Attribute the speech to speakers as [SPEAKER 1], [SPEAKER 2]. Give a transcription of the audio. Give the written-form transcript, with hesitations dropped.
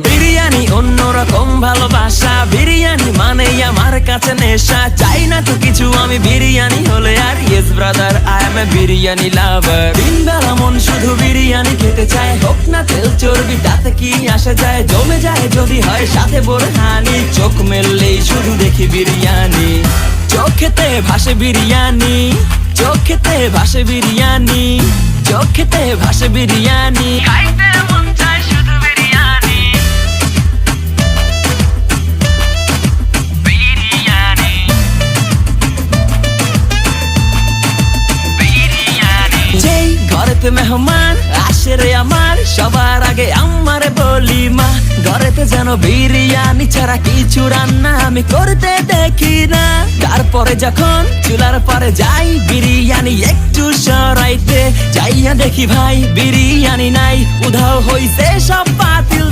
[SPEAKER 1] বিরিয়ানি অন্যরকম ভালোবাসা, বিরিয়ানি মানেই আমার কাছে নেশা। চাই না তো কিছু আমি বিরিয়ানি হলে আর, yes brother I M A biryani লাভার। দিন বেলা মন শুধু বিরিয়ানি খেতে চায়, হোক না তেল চর্বি তাতে কি আসে যায়। জমে যায় যদি হয় সাথে বোরহানি, চোখ মেললেই শুধু দেখি বিরিয়ানি। চোখেতে ভাসে বিরিয়ানি, চোখেতে ভাসে বিরিয়ানি, চোখেতে ভাসে বিরিয়ানি। খাইতে মন চায় শুধু বিরিয়ানি, বিরিয়ানি, বিরিয়ানি। যেই ঘরেতে মেহমান আসে রে আমার, সবার আগে আমারে বলি মা। ঘরেতে যেন বিরিয়ানি ছাড়া কিছু রান্না আমি করতে দেখি না। তারপরে যখন চুলার পরে যাই বিরিয়ানি একটু সরাইতে, যাইয়া দেখি ভাই বিরিয়ানি নাই, উধাও হইছে সব পাতিল